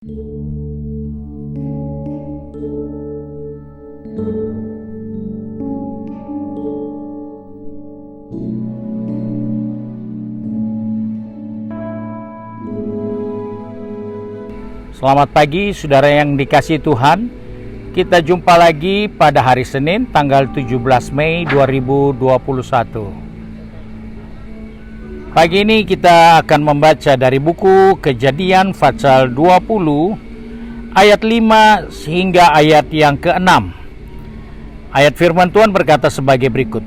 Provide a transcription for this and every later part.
Selamat pagi saudara yang dikasihi Tuhan. Kita jumpa lagi pada hari Senin tanggal 17 Mei 2021. Pagi ini kita akan membaca dari buku Kejadian pasal 20 ayat 5 hingga ayat yang ke-6. Ayat firman Tuhan berkata sebagai berikut.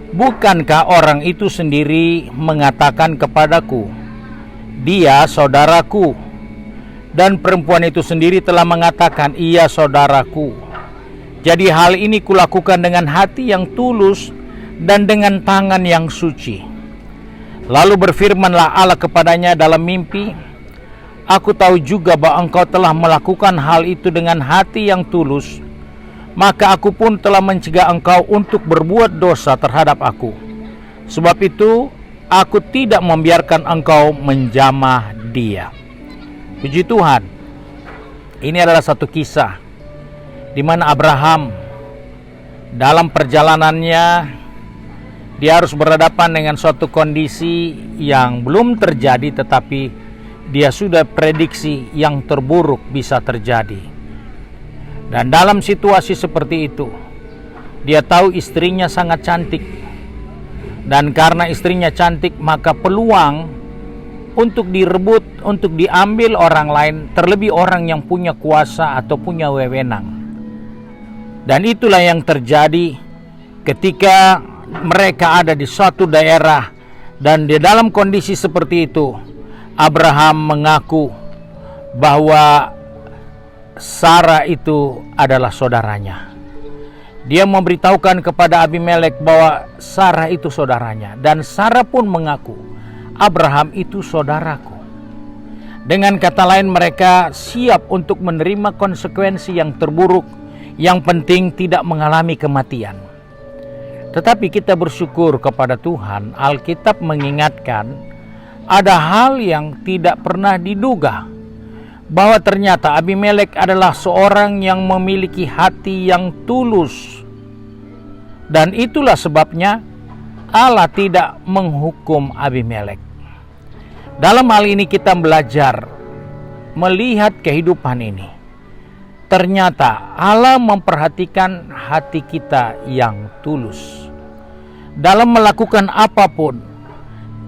Bukankah orang itu sendiri mengatakan kepadaku, dia saudaraku? Dan perempuan itu sendiri telah mengatakan, ia saudaraku. Jadi hal ini kulakukan dengan hati yang tulus dan dengan tangan yang suci. Lalu berfirmanlah Allah kepadanya dalam mimpi, aku tahu juga bahwa engkau telah melakukan hal itu dengan hati yang tulus, maka aku pun telah mencegah engkau untuk berbuat dosa terhadap aku. Sebab itu aku tidak membiarkan engkau menjamah dia. Puji Tuhan, ini adalah satu kisah di mana Abraham dalam perjalanannya dia harus berhadapan dengan suatu kondisi yang belum terjadi, tetapi dia sudah prediksi yang terburuk bisa terjadi. Dan dalam situasi seperti itu, dia tahu istrinya sangat cantik, dan karena istrinya cantik maka peluang untuk direbut, untuk diambil orang lain, terlebih orang yang punya kuasa atau punya wewenang. Dan itulah yang terjadi ketika mereka ada di suatu daerah, dan di dalam kondisi seperti itu, Abraham mengaku bahwa Sarah itu adalah saudaranya. Dia memberitahukan kepada Abimelek bahwa Sarah itu saudaranya, dan Sarah pun mengaku, Abraham itu saudaraku. Dengan kata lain, mereka siap untuk menerima konsekuensi yang terburuk, yang penting tidak mengalami kematian. Tetapi kita bersyukur kepada Tuhan, Alkitab mengingatkan ada hal yang tidak pernah diduga, bahwa ternyata Abimelek adalah seorang yang memiliki hati yang tulus. Dan itulah sebabnya Allah tidak menghukum Abimelek. Dalam hal ini kita belajar melihat kehidupan ini. Ternyata Allah memperhatikan hati kita yang tulus. Dalam melakukan apapun,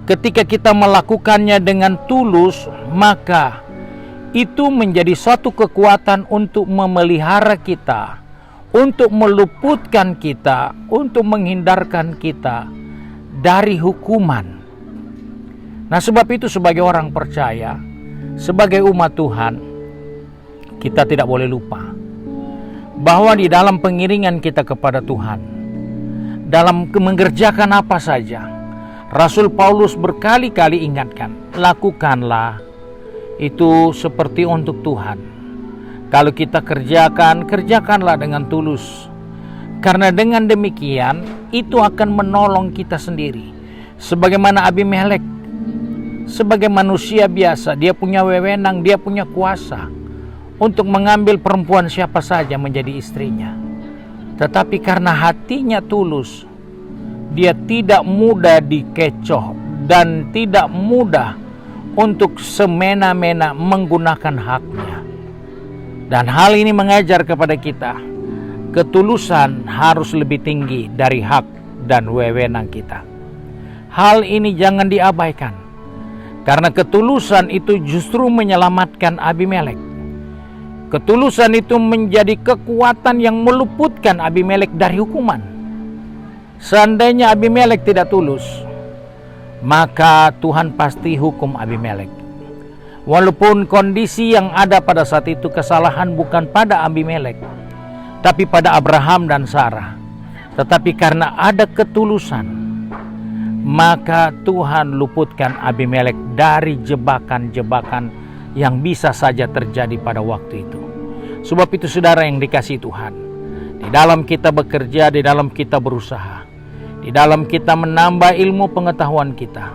ketika kita melakukannya dengan tulus, maka itu menjadi suatu kekuatan untuk memelihara kita, untuk meluputkan kita, untuk menghindarkan kita dari hukuman. Nah, sebab itu sebagai orang percaya, sebagai umat Tuhan, kita tidak boleh lupa bahwa di dalam pengiringan kita kepada Tuhan, dalam mengerjakan apa saja, Rasul Paulus berkali-kali ingatkan, lakukanlah itu seperti untuk Tuhan. Kalau kita kerjakan, kerjakanlah dengan tulus. Karena dengan demikian, itu akan menolong kita sendiri. Sebagaimana Abimelek, sebagai manusia biasa, dia punya wewenang, dia punya kuasa untuk mengambil perempuan siapa saja menjadi istrinya. Tetapi karena hatinya tulus, dia tidak mudah dikecoh dan tidak mudah untuk semena-mena menggunakan haknya. Dan hal ini mengajar kepada kita, ketulusan harus lebih tinggi dari hak dan wewenang kita. Hal ini jangan diabaikan. Karena ketulusan itu justru menyelamatkan Abimelek. Ketulusan itu menjadi kekuatan yang meluputkan Abimelek dari hukuman. Seandainya Abimelek tidak tulus, maka Tuhan pasti hukum Abimelek. Walaupun kondisi yang ada pada saat itu, kesalahan bukan pada Abimelek, tapi pada Abraham dan Sarah. Tetapi karena ada ketulusan, maka Tuhan luputkan Abimelek dari jebakan-jebakan yang bisa saja terjadi pada waktu itu. Sebab itu saudara yang dikasihi Tuhan, di dalam kita bekerja, di dalam kita berusaha, di dalam kita menambah ilmu pengetahuan kita,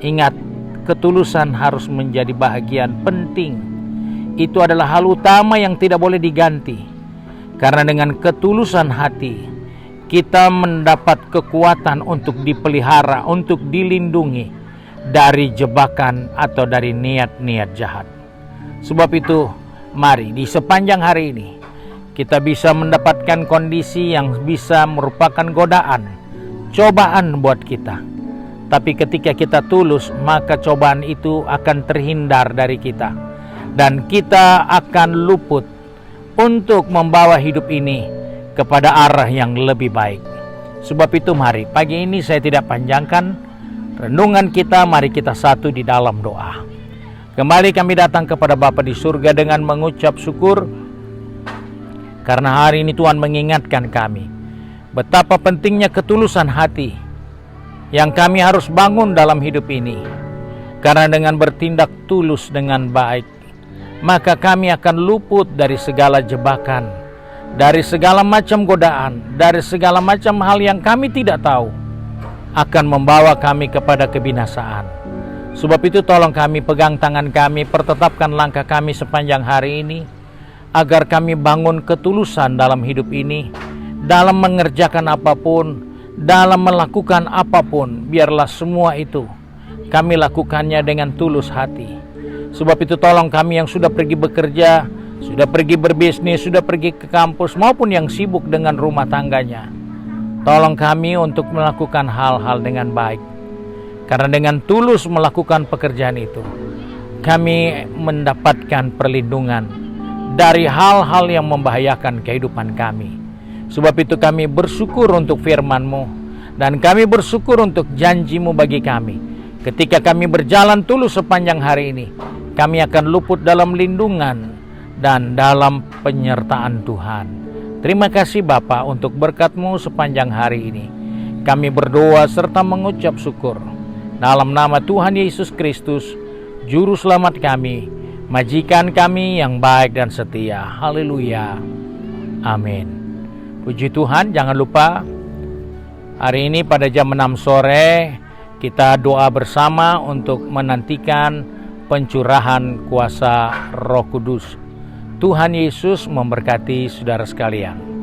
ingat, ketulusan harus menjadi bahagian penting Itu adalah hal utama yang tidak boleh diganti. Karena dengan ketulusan hati, kita mendapat kekuatan untuk dipelihara, untuk dilindungi dari jebakan atau dari niat-niat jahat. Sebab itu, mari di sepanjang hari ini, kita bisa mendapatkan kondisi yang bisa merupakan godaan, cobaan buat kita. Tapi ketika kita tulus, maka cobaan itu akan terhindar dari kita. Dan kita akan luput untuk membawa hidup ini kepada arah yang lebih baik. Sebab itu mari, pagi ini saya tidak panjangkan renungan kita, mari kita satu di dalam doa. Kembali kami datang kepada Bapa di surga dengan mengucap syukur, karena hari ini Tuhan mengingatkan kami betapa pentingnya ketulusan hati yang kami harus bangun dalam hidup ini. Karena dengan bertindak tulus dengan baik, maka kami akan luput dari segala jebakan, dari segala macam godaan, dari segala macam hal yang kami tidak tahu akan membawa kami kepada kebinasaan. Sebab itu tolong kami, pegang tangan kami, pertetapkan langkah kami sepanjang hari ini, agar kami bangun ketulusan dalam hidup ini, dalam mengerjakan apapun, dalam melakukan apapun. Biarlah semua itu kami lakukannya dengan tulus hati. Sebab itu tolong kami yang sudah pergi bekerja, sudah pergi berbisnis, sudah pergi ke kampus, maupun yang sibuk dengan rumah tangganya, tolong kami untuk melakukan hal-hal dengan baik. Karena dengan tulus melakukan pekerjaan itu, kami mendapatkan perlindungan dari hal-hal yang membahayakan kehidupan kami. Sebab itu kami bersyukur untuk firman-Mu, dan kami bersyukur untuk janji-Mu bagi kami. Ketika kami berjalan tulus sepanjang hari ini, kami akan luput dalam lindungan dan dalam penyertaan Tuhan. Terima kasih Bapa untuk berkat-Mu sepanjang hari ini. Kami berdoa serta mengucap syukur dalam nama Tuhan Yesus Kristus, Juru Selamat kami, majikan kami yang baik dan setia. Haleluya. Amin. Puji Tuhan, jangan lupa hari ini pada jam 6 sore kita doa bersama untuk menantikan pencurahan kuasa Roh Kudus. Tuhan Yesus memberkati saudara sekalian.